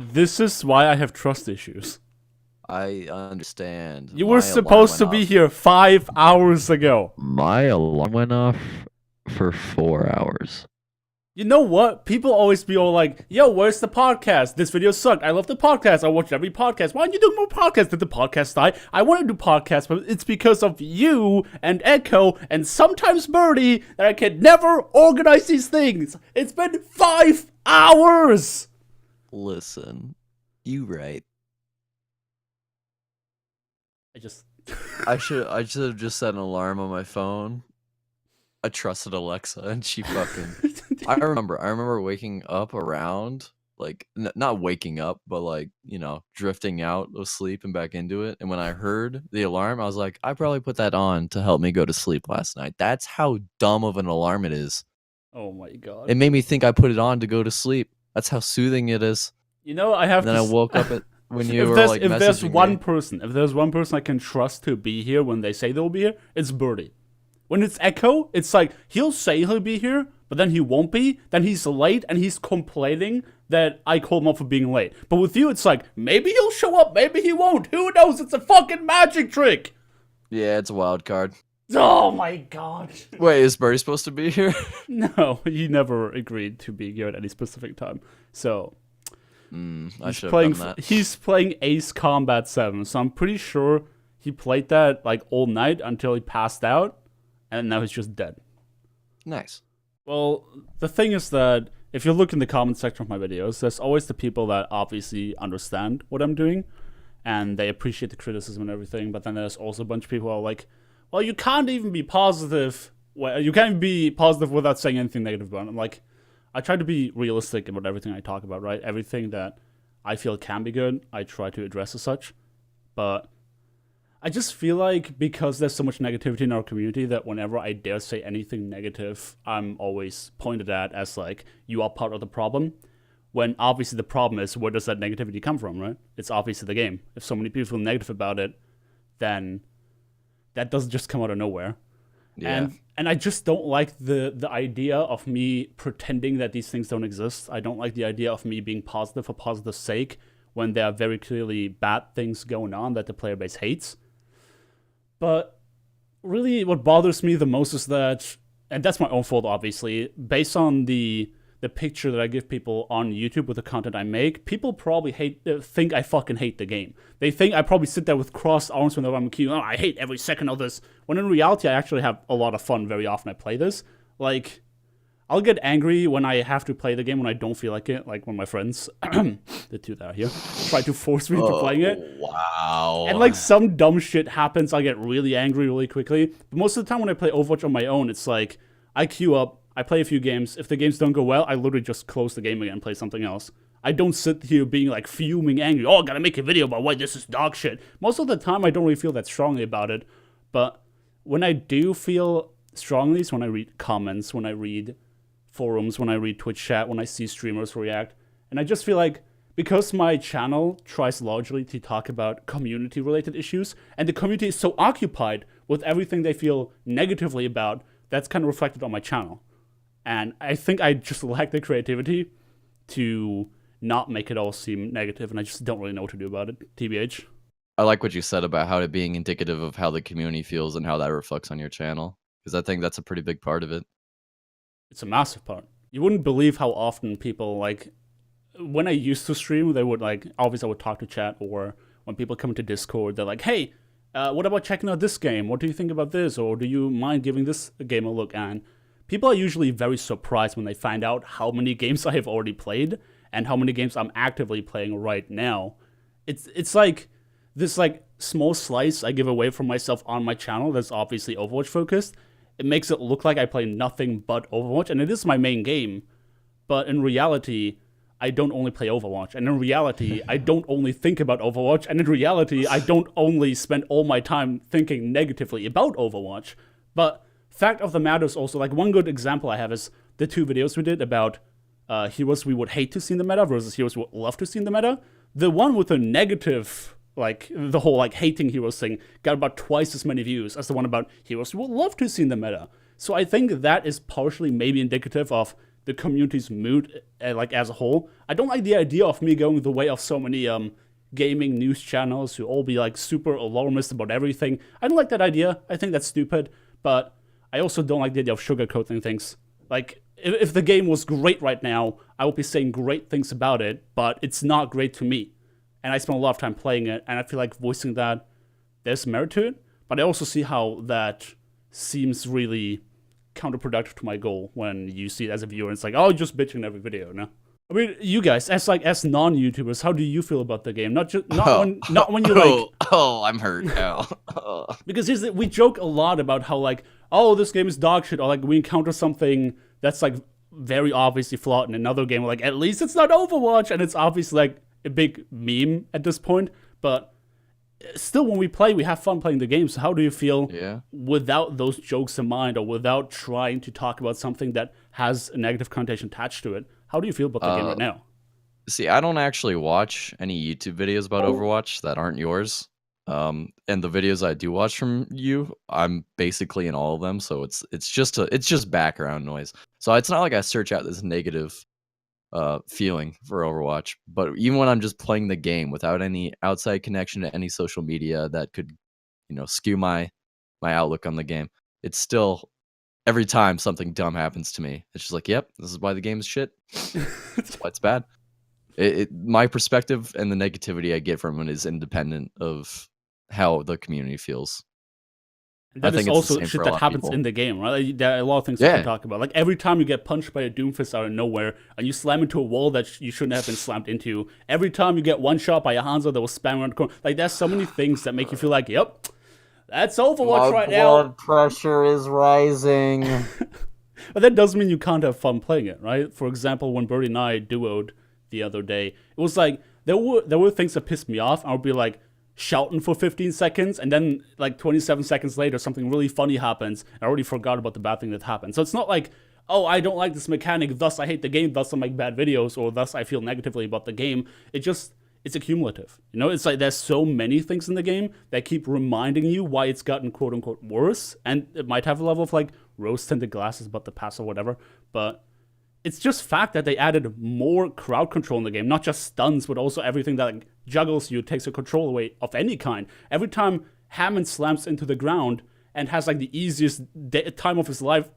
This is why I have trust issues. I understand. You were supposed to be here 5 hours ago. My alarm went off for 4 hours. You know what? People always be all like, yo, where's the podcast? This video sucked. I love the podcast. I watch every podcast. Why aren't you doing more podcasts? Did the podcast die? I want to do podcasts, but it's because of you and Echo and sometimes Birdie that I can never organize these things. It's been 5 hours. Listen, you right. I should have just set an alarm on my phone. I trusted Alexa, and she fucking. I remember waking up around like not waking up, but like drifting out of sleep and back into it. And when I heard the alarm, I was like, I probably put that on to help me go to sleep last night. That's how dumb of an alarm it is. Oh my god! It made me think I put it on to go to sleep. That's how soothing it is. I have. And then I woke up at. When you were like if there's one me. person I can trust to be here when they say they'll be here, it's Birdie. When it's Echo, it's like he'll say he'll be here, but then he won't be. Then he's late and he's complaining that I called him up for being late. But with you, it's like maybe he'll show up, maybe he won't. Who knows? It's a fucking magic trick. Yeah, it's a wild card. Oh my god. Wait, is Birdie supposed to be here? No, he never agreed to be here at any specific time. So. I should have done that. He's playing Ace Combat 7, so I'm pretty sure he played that like all night until he passed out, and now he's just dead. Nice. Well, the thing is that if you look in the comment section of my videos, there's always the people that obviously understand what I'm doing, and they appreciate the criticism and everything, but then there's also a bunch of people who are like, well, you can't even be positive. Well, you can't be positive without saying anything negative about it. I'm like, I try to be realistic about everything I talk about, right? Everything that I feel can be good, I try to address as such. But I just feel like because there's so much negativity in our community that whenever I dare say anything negative, I'm always pointed at as like, you are part of the problem. When obviously the problem is, where does that negativity come from, right? It's obviously the game. If so many people feel negative about it, then that doesn't just come out of nowhere. Yeah. And I just don't like the idea of me pretending that these things don't exist. I don't like the idea of me being positive for positive's sake when there are very clearly bad things going on that the player base hates. But really what bothers me the most is that, and that's my own fault obviously, based on the picture that I give people on YouTube with the content I make, people probably think I fucking hate the game. They think I probably sit there with crossed arms whenever I'm queuing. Oh, I hate every second of this. When in reality, I actually have a lot of fun very often I play this. Like, I'll get angry when I have to play the game when I don't feel like it. Like when my friends, the two that are here, try to force me into playing it. Wow. And like some dumb shit happens, I get really angry really quickly. But most of the time when I play Overwatch on my own, it's like, I queue up, I play a few games. If the games don't go well, I literally just close the game again and play something else. I don't sit here being like fuming angry. Oh, I gotta make a video about why this is dog shit. Most of the time, I don't really feel that strongly about it. But when I do feel strongly, is when I read comments, when I read forums, when I read Twitch chat, when I see streamers react. And I just feel like because my channel tries largely to talk about community-related issues, and the community is so occupied with everything they feel negatively about, that's kind of reflected on my channel. And I think I just lack the creativity to not make it all seem negative, and I just don't really know what to do about it, TBH. I like what you said about how it being indicative of how the community feels and how that reflects on your channel, because I think that's a pretty big part of it. It's a massive part. You wouldn't believe how often people, like, when I used to stream, they would, like, obviously I would talk to chat, or when people come into Discord, they're like, hey, what about checking out this game? What do you think about this? Or do you mind giving this game a look? And people are usually very surprised when they find out how many games I have already played and how many games I'm actively playing right now. It's like this like small slice I give away from myself on my channel that's obviously Overwatch focused. It makes it look like I play nothing but Overwatch, and it is my main game. But in reality, I don't only play Overwatch. And in reality, I don't only think about Overwatch. And in reality, I don't only spend all my time thinking negatively about Overwatch. But fact of the matter is also, like, one good example I have is the two videos we did about heroes we would hate to see in the meta versus heroes we would love to see in the meta. The one with the negative, like, the whole, like, hating heroes thing got about twice as many views as the one about heroes we would love to see in the meta. So I think that is partially maybe indicative of the community's mood like as a whole. I don't like the idea of me going the way of so many gaming news channels who all be like super alarmist about everything. I don't like that idea. I think that's stupid. But I also don't like the idea of sugarcoating things. Like, if the game was great right now, I would be saying great things about it, but it's not great to me. And I spent a lot of time playing it, and I feel like voicing that, there's merit to it. But I also see how that seems really counterproductive to my goal when you see it as a viewer. And it's like, oh, you're just bitching every video, no? I mean, you guys, as non-YouTubers, how do you feel about the game? Not when you're like, I'm hurt now. Because we joke a lot about how like, oh, this game is dog shit, or like we encounter something that's like very obviously flawed in another game. We're like, at least it's not Overwatch, and it's obviously like a big meme at this point. But still, when we play, we have fun playing the game. So how do you feel without those jokes in mind, or without trying to talk about something that has a negative connotation attached to it? How do you feel about the game right now? See, I don't actually watch any YouTube videos about Overwatch that aren't yours. And the videos I do watch from you, I'm basically in all of them, so it's just background noise. So it's not like I search out this negative feeling for Overwatch. But even when I'm just playing the game without any outside connection to any social media that could, skew my outlook on the game, it's still, every time something dumb happens to me, it's just like, yep, this is why the game is shit. That's why it's bad. My perspective and the negativity I get from it is independent of how the community feels. That is also shit that happens in the game, right? Like, there are a lot of things we can talk about. Like, every time you get punched by a Doomfist out of nowhere, and you slam into a wall that you shouldn't have been slammed into. Every time you get one shot by a Hanzo that was spamming around the corner. Like, there's so many things that make you feel like, yep, that's Overwatch right now. My blood pressure is rising. But that doesn't mean you can't have fun playing it, right? For example, when Birdie and I duoed the other day, it was like, there were things that pissed me off. I would be like, shouting for 15 seconds, and then like 27 seconds later something really funny happens. I already forgot about the bad thing that happened. So it's not like, oh, I don't like this mechanic, thus I hate the game, thus I make bad videos, or thus I feel negatively about the game. It's accumulative. It's like there's so many things in the game that keep reminding you why it's gotten quote unquote worse, and it might have a level of like rose-tinted glasses about the past or whatever, but it's just fact that they added more crowd control in the game, not just stuns, but also everything that like juggles you, takes your control away of any kind. Every time Hammond slams into the ground and has like the easiest time of his life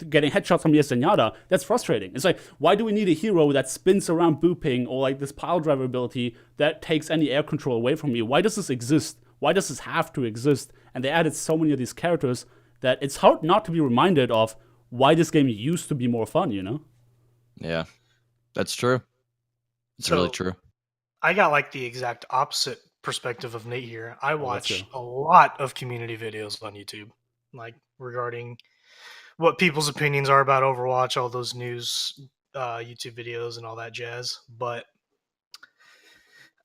getting headshots from Zenyatta, that's frustrating. It's like, why do we need a hero that spins around booping, or like this pile driver ability that takes any air control away from you? Why does this exist? Why does this have to exist? And they added so many of these characters that it's hard not to be reminded of why this game used to be more fun, Yeah, that's true. It's really true. I got like the exact opposite perspective of Nate here. I watch a lot of community videos on YouTube, like regarding what people's opinions are about Overwatch, all those news YouTube videos and all that jazz. But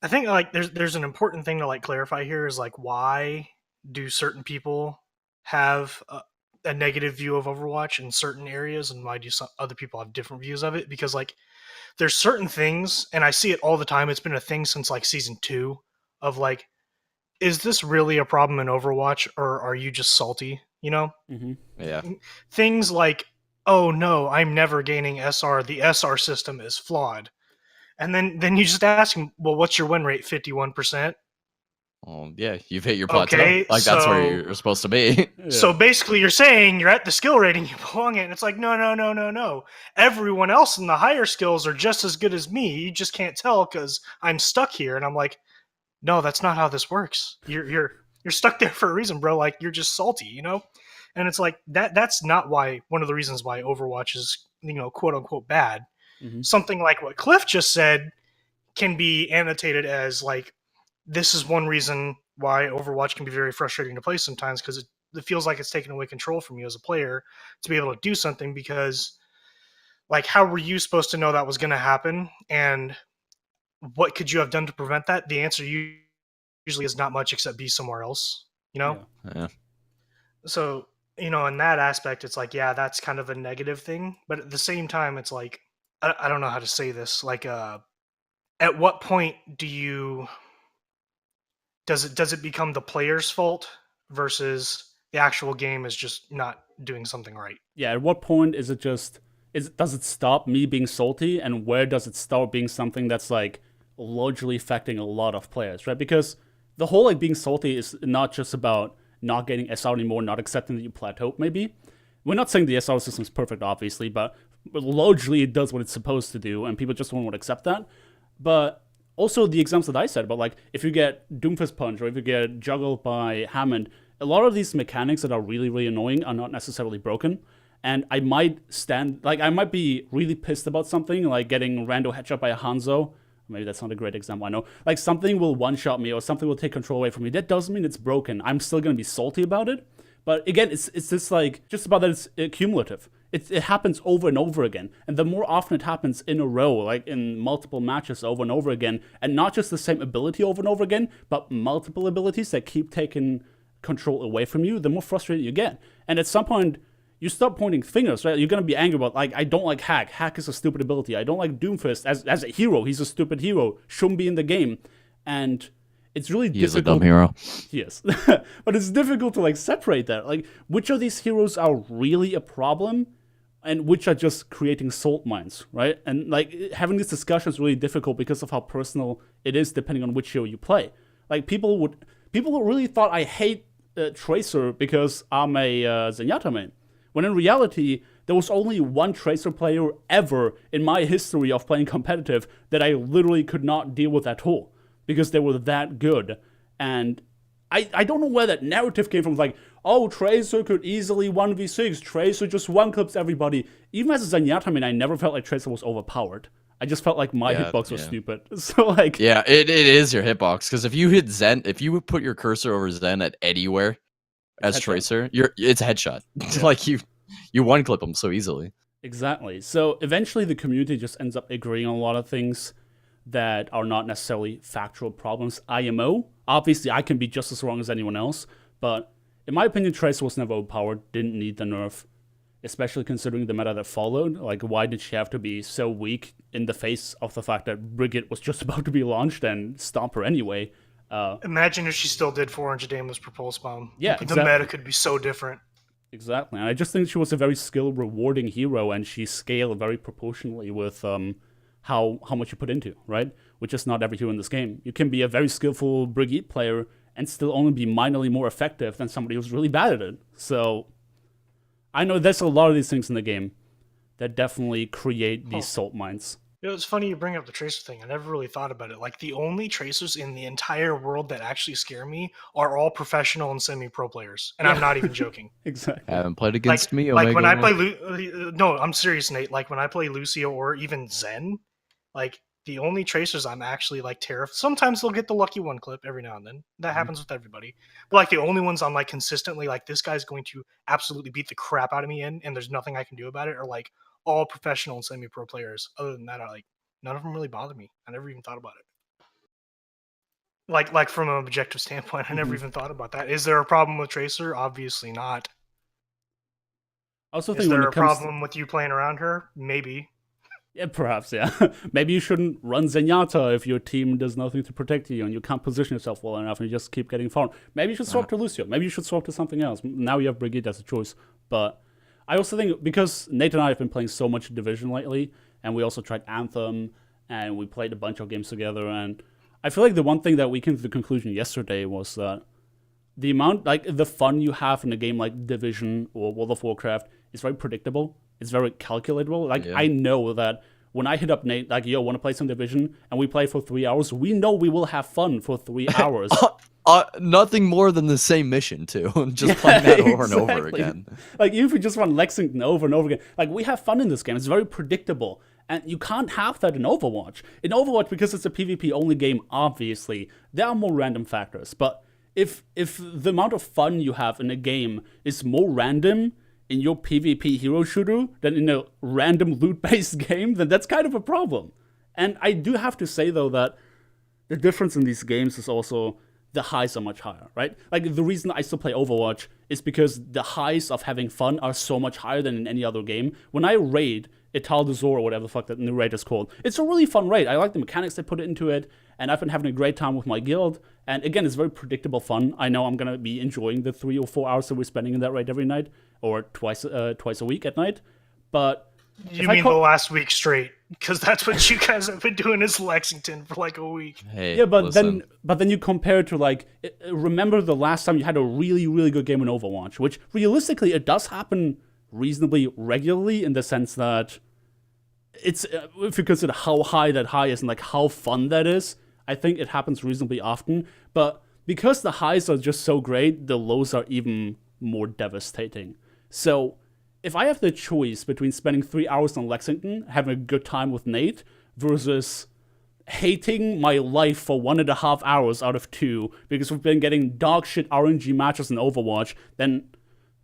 I think like there's an important thing to like clarify here is like, why do certain people have a negative view of Overwatch in certain areas, and why do some other people have different views of it? Because like there's certain things, and I see it all the time, it's been a thing since like season 2, of like, is this really a problem in Overwatch, or are you just salty? Mm-hmm. Yeah. Things like, oh no, I'm never gaining SR, the SR system is flawed. And then you just ask him, well, what's your win rate? 51%? Well, yeah, you've hit your plateau. Okay, that's where you're supposed to be. Yeah. So basically you're saying you're at the skill rating you belong in. It's like, no. Everyone else in the higher skills are just as good as me. You just can't tell because I'm stuck here. And I'm like, no, that's not how this works. You're stuck there for a reason, bro. Like, you're just salty, And it's like, that's not one of the reasons why Overwatch is, quote unquote bad. Mm-hmm. Something like what Cliff just said can be annotated as like, this is one reason why Overwatch can be very frustrating to play sometimes, because it feels like it's taking away control from you as a player to be able to do something, because like, how were you supposed to know that was going to happen? And what could you have done to prevent that? The answer usually is not much except be somewhere else, Yeah. So, in that aspect, it's like, yeah, that's kind of a negative thing. But at the same time, it's like, I don't know how to say this. Like, at what point does it become the player's fault versus the actual game is just not doing something right? Yeah, at what point is it just does it stop me being salty, and where does it start being something that's like largely affecting a lot of players, right? Because the whole like being salty is not just about not getting SR anymore, not accepting that you plateaued maybe. We're not saying the SR system is perfect, obviously, but largely it does what it's supposed to do, and people just won't accept that. But also the examples that I said about like if you get Doomfist Punch or if you get juggled by Hammond, a lot of these mechanics that are really, really annoying are not necessarily broken. And I might be really pissed about something, like getting rando headshot by a Hanzo. Maybe that's not a great example, I know. Like something will one-shot me or something will take control away from me. That doesn't mean it's broken. I'm still going to be salty about it. But again, it's just like, just about that it's cumulative. It happens over and over again. And the more often it happens in a row, like in multiple matches over and over again, and not just the same ability over and over again, but multiple abilities that keep taking control away from you, the more frustrated you get. And at some point, you start pointing fingers, right? You're going to be angry about, like, I don't like Hack. Hack is a stupid ability. I don't like Doomfist as a hero. He's a stupid hero. Shouldn't be in the game. And it's really difficult. He's a dumb hero. Yes. But it's difficult to, like, separate that. Like, which of these heroes are really a problem and which are just creating salt mines, right? And, like, having this discussion is really difficult because of how personal it is depending on which hero you play. Like, people really thought I hate Tracer because I'm a Zenyatta main. When in reality, there was only one Tracer player ever in my history of playing competitive that I literally could not deal with at all because they were that good. And I don't know where that narrative came from. Like, oh, Tracer could easily 1v6. Tracer just one-clips everybody. Even as a Zenyatta main, I never felt like Tracer was overpowered. I just felt like my hitbox was stupid. So, like... Yeah, it is your hitbox. Because if you hit Zen, if you would put your cursor over Zen at anywhere, as Tracer, it's a headshot. Yeah. Like you one clip them so easily. Exactly. So eventually the community just ends up agreeing on a lot of things that are not necessarily factual problems. IMO, obviously I can be just as wrong as anyone else, but in my opinion, Tracer was never overpowered, didn't need the nerf, especially considering the meta that followed. Like, why did she have to be so weak in the face of the fact that Brigade was just about to be launched and stomp her anyway? Imagine if she still did 400 damage per pulse bomb. Yeah, exactly. The meta could be so different. Exactly. And I just think she was a very skill rewarding hero, and she scaled very proportionally with how much you put into, right? Which is not every hero in this game. You can be a very skillful Brigade player and still only be minorly more effective than somebody who's really bad at it. So I know there's a lot of these things in the game that definitely create these salt mines. You know, it's funny you bring up the Tracer thing. I never really thought about it. Like, the only Tracers in the entire world that actually scare me are all professional and semi-pro players. And I'm not even joking. Exactly. Haven't played against me, Like, Omega. when I play... No, I'm serious, Nate. Like, when I play Lucio or even Zen, like, the only Tracers I'm actually, like, terrified... Sometimes they'll get the lucky one clip every now and then. That happens with everybody. But, like, the only ones I'm, like, consistently, like, this guy's going to absolutely beat the crap out of me in, and there's nothing I can do about it, are, like, all professional and semi-pro players. Other than that, none of them really bother me. I never even thought about it. Like from an objective standpoint, I never even thought about that. Is there a problem with Tracer? Obviously not. I also think is there a problem with you playing around her? Maybe. Yeah, perhaps, yeah. Maybe you shouldn't run Zenyatta if your team does nothing to protect you and you can't position yourself well enough and you just keep getting farmed. Maybe you should swap to Lucio. Maybe you should swap to something else. Now you have Brigade as a choice. But I also think, because Nate and I have been playing so much Division lately, and we also tried Anthem, and we played a bunch of games together, and I feel like the one thing that we came to the conclusion yesterday was that the amount, like, the fun you have in a game like Division or World of Warcraft is very predictable. It's very calculatable. Like, I know that when I hit up Nate, like, yo, want to play some Division, and we play for 3 hours, we know we will have fun for 3 hours. Nothing more than the same mission, too. Just playing that over and over again. Like, even if we just run Lexington over and over again, like, we have fun in this game. It's very predictable. And you can't have that in Overwatch. In Overwatch, because it's a PvP-only game, obviously, there are more random factors. But if the amount of fun you have in a game is more random in your PvP hero shooter than in a random loot-based game, then that's kind of a problem. And I do have to say, though, that the difference in these games is also the highs are much higher, right? Like, the reason I still play Overwatch is because the highs of having fun are so much higher than in any other game. When I raid Ital de Zor, or whatever the fuck that new raid is called, it's a really fun raid. I like the mechanics they put into it, and I've been having a great time with my guild. And again, it's very predictable fun. I know I'm gonna be enjoying the 3 or 4 hours that we're spending in that raid every night, or twice a week at night. But You mean the last week straight? Because that's what you guys have been doing is Lexington for like a week. Hey, yeah, but listen. then you compare it to like, remember the last time you had a really, really good game in Overwatch, which realistically it does happen reasonably regularly in the sense that it's, if you consider how high that high is and like how fun that is, I think it happens reasonably often. But because the highs are just so great, the lows are even more devastating. So if I have the choice between spending 3 hours on Lexington, having a good time with Nate, versus hating my life for 1.5 hours out of 2 because we've been getting dog shit RNG matches in Overwatch, then,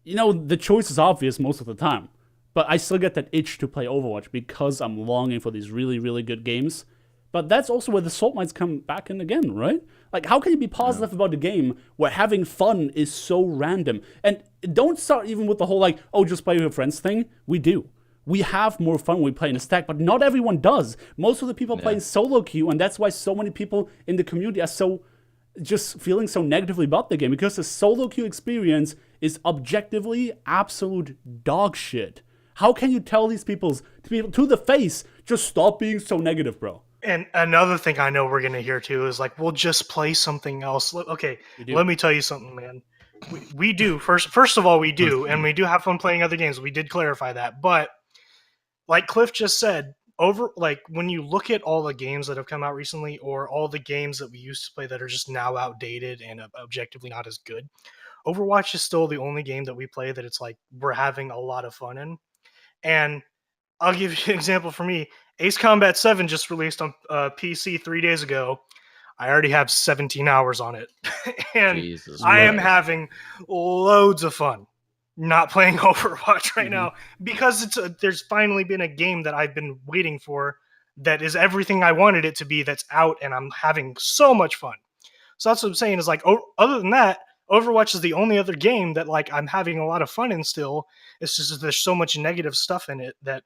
the choice is obvious most of the time. But I still get that itch to play Overwatch because I'm longing for these really, really good games. But that's also where the salt mines come back in again, right? Like, how can you be positive about a game where having fun is so random? And don't start even with the whole, like, oh, just play with your friends thing. We do. We have more fun when we play in a stack, but not everyone does. Most of the people play in solo queue, and that's why so many people in the community are so just feeling so negatively about the game, because the solo queue experience is objectively absolute dog shit. How can you tell these people to the face, just stop being so negative, bro? And another thing I know we're going to hear too is like, we'll just play something else. Okay, let me tell you something, man. We do. First of all, we do. And we do have fun playing other games. We did clarify that. But like Cliff just said, when you look at all the games that have come out recently or all the games that we used to play that are just now outdated and objectively not as good, Overwatch is still the only game that we play that it's like we're having a lot of fun in. And I'll give you an example for me. Ace Combat 7 just released on PC 3 days ago. I already have 17 hours on it. And Jesus I am Christ. having loads of fun not playing Overwatch right now because there's finally been a game that I've been waiting for that is everything I wanted it to be that's out, and I'm having so much fun. So that's what I'm saying is like, other than that, Overwatch is the only other game that like I'm having a lot of fun in still. It's just that there's so much negative stuff in it that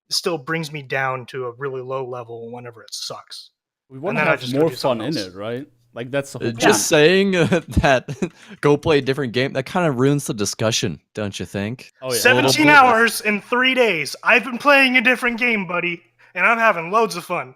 still brings me down to a really low level whenever it sucks. We want to have more fun in it, right? Like, that's the whole point. Just saying that go play a different game, that kind of ruins the discussion, don't you think? Oh, yeah. 17 hours in 3 days. I've been playing a different game, buddy, and I'm having loads of fun.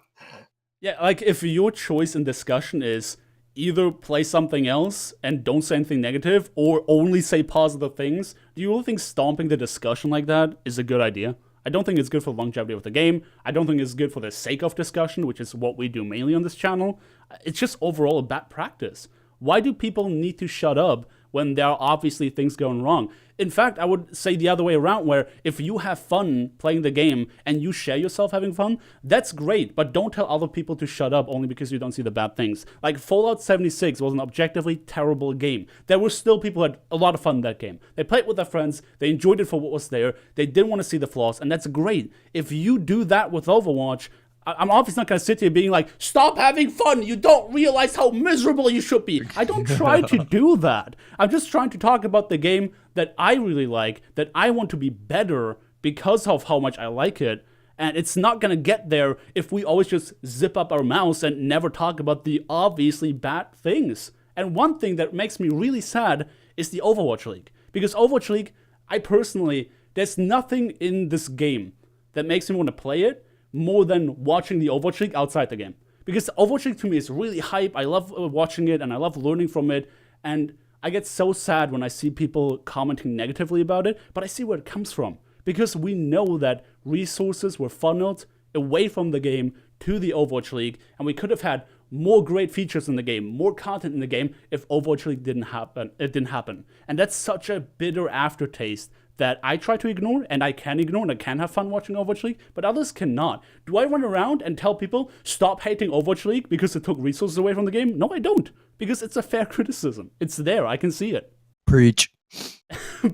Yeah, like, if your choice in discussion is either play something else and don't say anything negative, or only say positive things, do you really think stomping the discussion like that is a good idea? I don't think it's good for longevity of the game. I don't think it's good for the sake of discussion, which is what we do mainly on this channel. It's just overall a bad practice. Why do people need to shut up when there are obviously things going wrong? In fact, I would say the other way around, where if you have fun playing the game and you share yourself having fun, that's great, but don't tell other people to shut up only because you don't see the bad things. Like, Fallout 76 was an objectively terrible game. There were still people who had a lot of fun in that game. They played with their friends, they enjoyed it for what was there, they didn't want to see the flaws, and that's great. If you do that with Overwatch, I'm obviously not going to sit here being like, stop having fun, you don't realize how miserable you should be. I don't try to do that. I'm just trying to talk about the game that I really like, that I want to be better because of how much I like it. And it's not going to get there if we always just zip up our mouths and never talk about the obviously bad things. And one thing that makes me really sad is the Overwatch League. Because Overwatch League, there's nothing in this game that makes me want to play it more than watching the Overwatch League outside the game. Because the Overwatch League to me is really hype. I love watching it and I love learning from it. And I get so sad when I see people commenting negatively about it, but I see where it comes from. Because we know that resources were funneled away from the game to the Overwatch League, and we could have had more great features in the game, more content in the game if Overwatch League didn't happen. It didn't happen. And that's such a bitter aftertaste that I try to ignore, and I can ignore, and I can have fun watching Overwatch League, but others cannot. Do I run around and tell people, stop hating Overwatch League because it took resources away from the game? No, I don't, because it's a fair criticism. It's there, I can see it. Preach.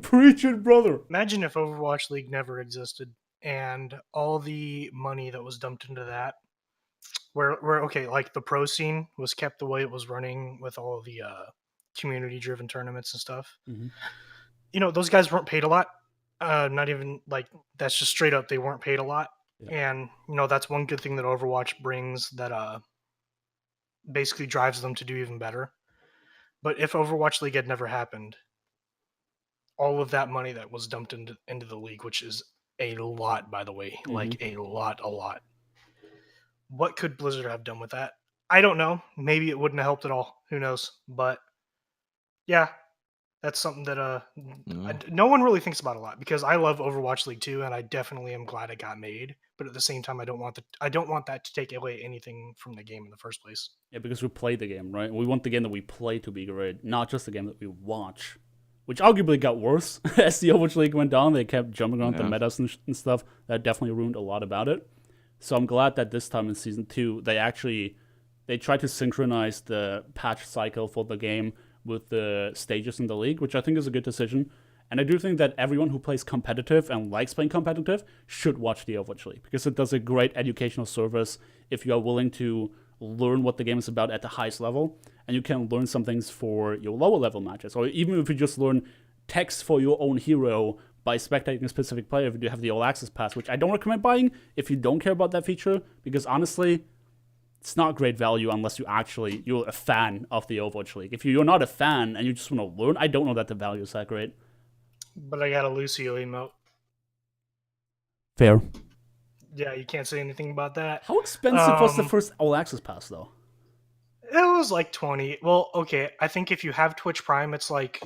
Preach it, brother. Imagine if Overwatch League never existed, and all the money that was dumped into that, where okay, like the pro scene was kept the way it was running with all the community-driven tournaments and stuff. Mm-hmm. You know, those guys weren't paid a lot. Not even like, that's just straight up, they weren't paid a lot. Yeah. And you know, that's one good thing that Overwatch brings that basically drives them to do even better. But if Overwatch League had never happened, all of that money that was dumped into the league, which is a lot, by the way. Like, a lot. What could Blizzard have done with that? I don't know. Maybe it wouldn't have helped at all. Who knows? But, yeah, that's something that no one really thinks about a lot, because I love Overwatch League 2, and I definitely am glad it got made. But at the same time, I don't want that to take away anything from the game in the first place. Yeah, because we play the game, right? We want the game that we play to be great, not just the game that we watch, which arguably got worse as the Overwatch League went down. They kept jumping around the metas and stuff. That definitely ruined a lot about it. So I'm glad that this time in Season 2, they tried to synchronize the patch cycle for the game with the stages in the league, which I think is a good decision. And I do think that everyone who plays competitive and likes playing competitive should watch the Overwatch League, because it does a great educational service if you are willing to learn what the game is about at the highest level, and you can learn some things for your lower level matches, or even if you just learn text for your own hero by spectating a specific player if you have the All Access Pass, which I don't recommend buying if you don't care about that feature, because honestly, it's not great value unless you're a fan of the Overwatch League. If you're not a fan and you just want to learn, I don't know that the value is that great. But I got a Lucio emote. Fair. Yeah, you can't say anything about that. How expensive was the first All Access Pass, though? It was like 20. Well, okay, I think if you have Twitch Prime, it's like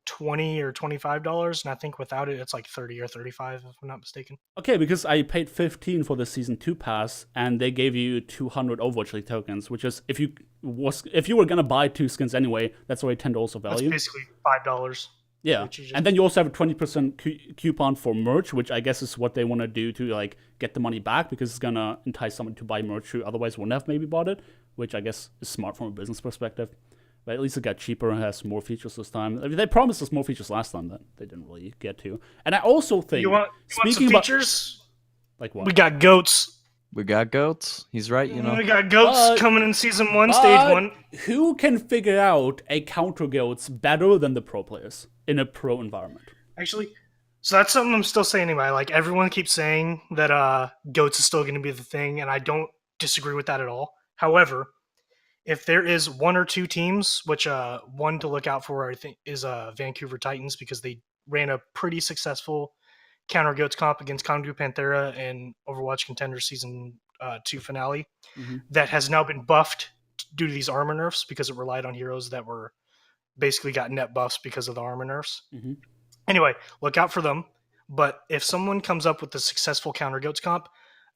$20 or $25, and I think without it, it's like 30 or 35, if I'm not mistaken. Okay, because I paid 15 for the Season 2 pass, and they gave you 200 Overwatch League tokens, which is, if you were going to buy 2 skins anyway, that's already $10 of value. That's basically $5. Yeah, and then you also have a 20% coupon for merch, which I guess is what they want to do to like get the money back, because it's going to entice someone to buy merch who otherwise wouldn't have maybe bought it, which I guess is smart from a business perspective. But at least it got cheaper and has more features this time. I mean, they promised us more features last time that they didn't really get to. And I also think... You want some features? Like what? We got goats. We got goats. He's right, you know. We got goats coming in Season 1, Stage 1. Who can figure out a counter goats better than the pro players in a pro environment? Actually, so that's something I'm still saying anyway. Like, everyone keeps saying that goats is still going to be the thing, and I don't disagree with that at all. However, if there is 1 or 2 teams, which one to look out for, I think, is Vancouver Titans, because they ran a pretty successful counter goats comp against Congo Panthera and Overwatch Contender Season 2 finale that has now been buffed due to these armor nerfs, because it relied on heroes that were basically got net buffs because of the armor nerfs. Anyway, look out for them. But if someone comes up with a successful counter goats comp,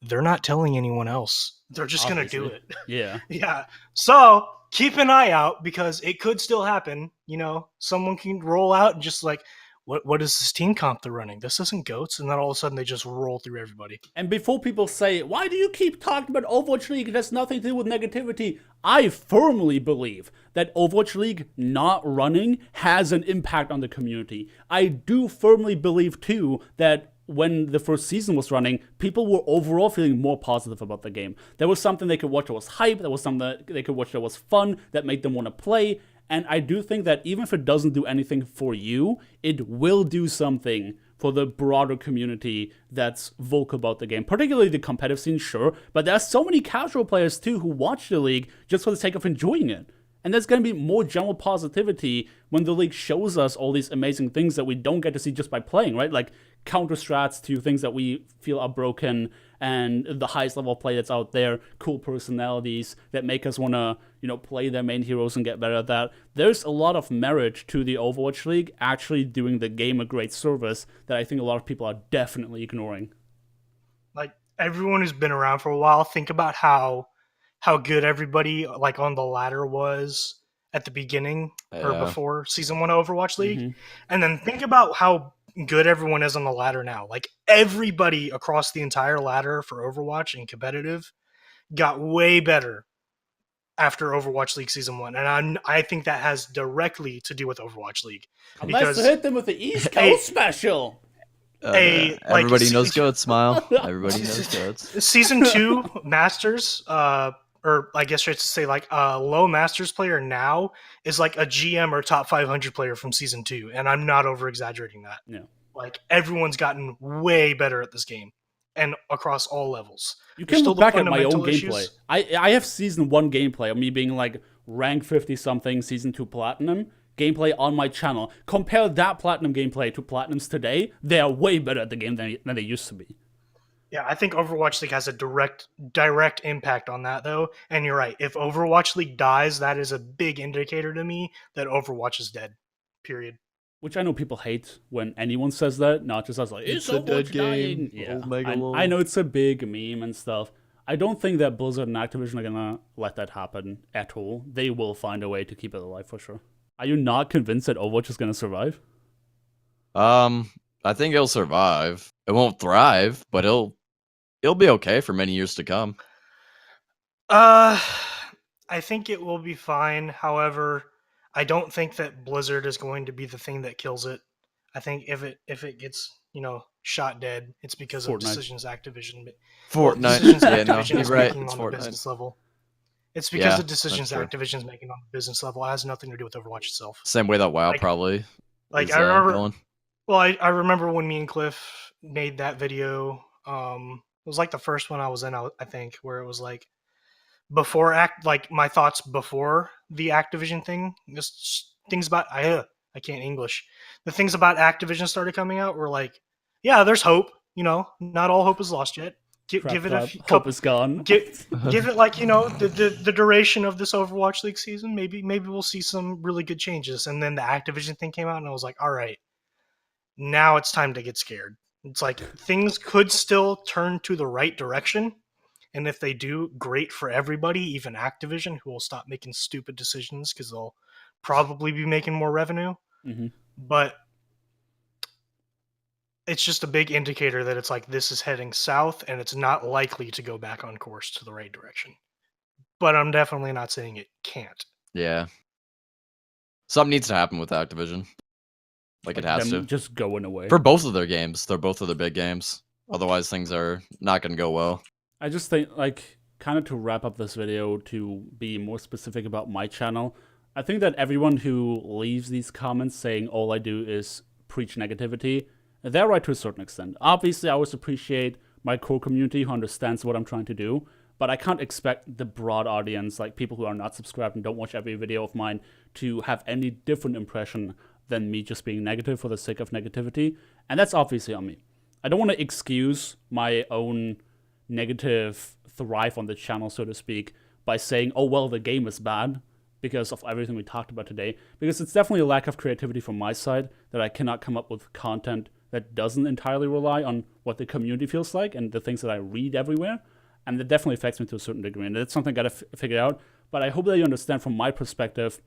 they're not telling anyone else. They're just going to do it. Yeah. Yeah. So keep an eye out, because it could still happen. You know, someone can roll out and just like, what is this team comp they're running? This isn't goats. And then all of a sudden they just roll through everybody. And before people say, why do you keep talking about Overwatch League? It has nothing to do with negativity. I firmly believe that Overwatch League not running has an impact on the community. I do firmly believe, too, that when the first season was running, people were overall feeling more positive about the game. There was something they could watch that was hype, there was something that they could watch that was fun, that made them want to play. And I do think that even if it doesn't do anything for you, it will do something for the broader community that's vocal about the game. Particularly the competitive scene, sure, but there are so many casual players too who watch the league just for the sake of enjoying it. And there's going to be more general positivity when the league shows us all these amazing things that we don't get to see just by playing, right? Like counter strats to things that we feel are broken, and the highest level of play that's out there, cool personalities that make us want to, play their main heroes and get better at that. There's a lot of merit to the Overwatch League actually doing the game a great service that I think a lot of people are definitely ignoring. Like, everyone who's been around for a while, think about how good everybody like on the ladder was at the beginning or before Season 1 of Overwatch League. And then think about how good everyone is on the ladder now. Like, everybody across the entire ladder for Overwatch and competitive got way better after Overwatch League Season 1. And I think that has directly to do with Overwatch League. Let's hit them with the East Coast special. Everybody knows goats, Smile. Everybody knows goats. Season 2 Masters, or I guess I should say like a low Masters player now is like a GM or top 500 player from Season 2. And I'm not over exaggerating that. Yeah. Like, everyone's gotten way better at this game and across all levels. You can look back at my own gameplay. I have Season 1 gameplay of me being like rank 50 something, Season 2 Platinum, gameplay on my channel. Compare that Platinum gameplay to Platinums today. They are way better at the game than they used to be. Yeah, I think Overwatch League has a direct impact on that, though. And you're right. If Overwatch League dies, that is a big indicator to me that Overwatch is dead. Period. Which I know people hate when anyone says that, not just us like, it's a dead game. Yeah, I know it's a big meme and stuff. I don't think that Blizzard and Activision are gonna let that happen at all. They will find a way to keep it alive for sure. Are you not convinced that Overwatch is gonna survive? I think it'll survive. It won't thrive, but it'll be okay for many years to come. I think it will be fine. However, I don't think that Blizzard is going to be the thing that kills it. I think if it gets, shot dead, it's because of decisions Activision Fortnite. Is right. making It's on Fortnite. the business level. It's because of decisions Activision's making on the business level. It has nothing to do with Overwatch itself. Same way that WoW probably. Like is, I remember. going. Well, I remember when me and Cliff made that video. It was like the first one I was in, I think, where it was like my thoughts before the Activision thing. Just things about I can't English. The things about Activision started coming out were like, yeah, there's hope. Not all hope is lost yet. Give it a hope is gone. Give it like the duration of this Overwatch League season. Maybe we'll see some really good changes. And then the Activision thing came out, and I was like, all right, now it's time to get scared. It's like things could still turn to the right direction. And if they do, great for everybody, even Activision, who will stop making stupid decisions because they'll probably be making more revenue. Mm-hmm. But it's just a big indicator that it's like this is heading south and it's not likely to go back on course to the right direction. But I'm definitely not saying it can't. Yeah. Something needs to happen with Activision. Like it has to. Just going away. For both of their games. They're both of their big games. Otherwise, things are not going to go well. I just think, kind of to wrap up this video, to be more specific about my channel, I think that everyone who leaves these comments saying all I do is preach negativity, they're right to a certain extent. Obviously, I always appreciate my core community who understands what I'm trying to do, but I can't expect the broad audience, like people who are not subscribed and don't watch every video of mine, to have any different impression than me just being negative for the sake of negativity, and that's obviously on me. I don't want to excuse my own negative thrive on the channel, so to speak, by saying, oh, well, the game is bad because of everything we talked about today, because it's definitely a lack of creativity from my side that I cannot come up with content that doesn't entirely rely on what the community feels like and the things that I read everywhere, and that definitely affects me to a certain degree, and that's something I gotta figure out. But I hope that you understand from my perspective,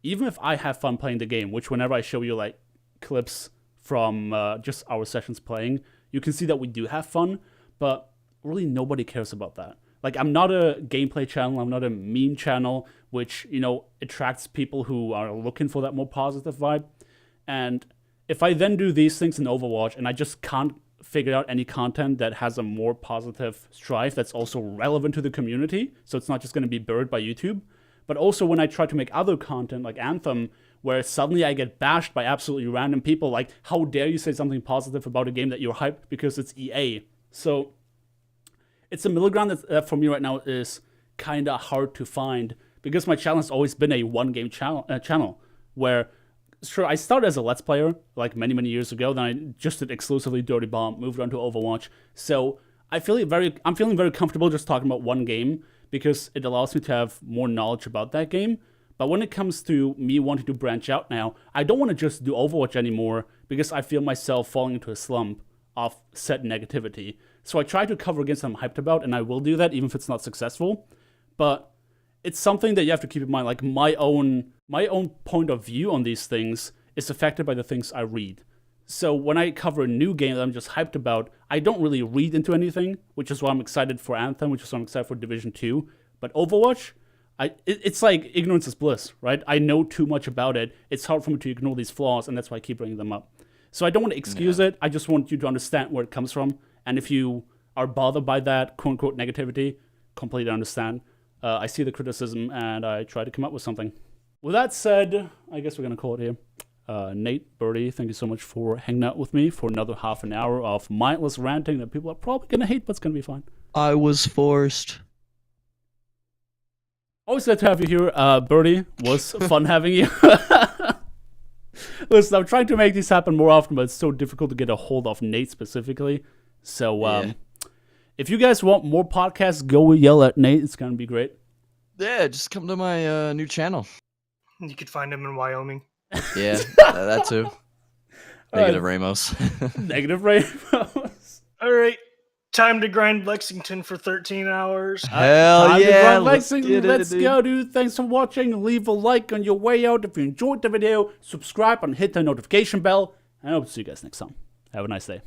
even if I have fun playing the game, which whenever I show you like clips from just our sessions playing, you can see that we do have fun, but really nobody cares about that. Like, I'm not a gameplay channel, I'm not a meme channel, which, attracts people who are looking for that more positive vibe. And if I then do these things in Overwatch and I just can't figure out any content that has a more positive strive that's also relevant to the community, so it's not just going to be buried by YouTube, but also when I try to make other content like Anthem, where suddenly I get bashed by absolutely random people, like, how dare you say something positive about a game that you're hyped because it's EA? So it's a middle ground that for me right now is kind of hard to find, because my channel has always been a one-game channel where, sure, I started as a Let's Player like many, many years ago, then I just did exclusively Dirty Bomb, moved on to Overwatch. So I'm feeling very comfortable just talking about one game, because it allows me to have more knowledge about that game. But when it comes to me wanting to branch out now, I don't want to just do Overwatch anymore, because I feel myself falling into a slump of said negativity. So I try to cover against what I'm hyped about, and I will do that even if it's not successful. But it's something that you have to keep in mind. Like, my own point of view on these things is affected by the things I read. So when I cover a new game that I'm just hyped about, I don't really read into anything, which is why I'm excited for Anthem, which is why I'm excited for Division 2. But Overwatch, it's like ignorance is bliss, right? I know too much about it. It's hard for me to ignore these flaws, and that's why I keep bringing them up. So I don't want to excuse it. I just want you to understand where it comes from. And if you are bothered by that quote-unquote negativity, completely understand. I see the criticism, and I try to come up with something. With that said, I guess we're going to call it here. Nate, Birdie, thank you so much for hanging out with me for another half an hour of mindless ranting that people are probably going to hate, but it's going to be fine. I was forced. Always glad to have you here. Birdie, was fun having you. Listen, I'm trying to make these happen more often, but it's so difficult to get a hold of Nate specifically. So, if you guys want more podcasts, go yell at Nate. It's gonna be great. Yeah, just come to my new channel. You could find him in Wyoming. Yeah, that too. Negative Ramos. Negative Ramos. All right. Time to grind Lexington for 13 hours. Hell Time to yeah! grind Let's Lexington. get it, Let's dude. go, dude. Thanks for watching. Leave a like on your way out if you enjoyed the video. Subscribe and hit the notification bell. And I hope to see you guys next time. Have a nice day.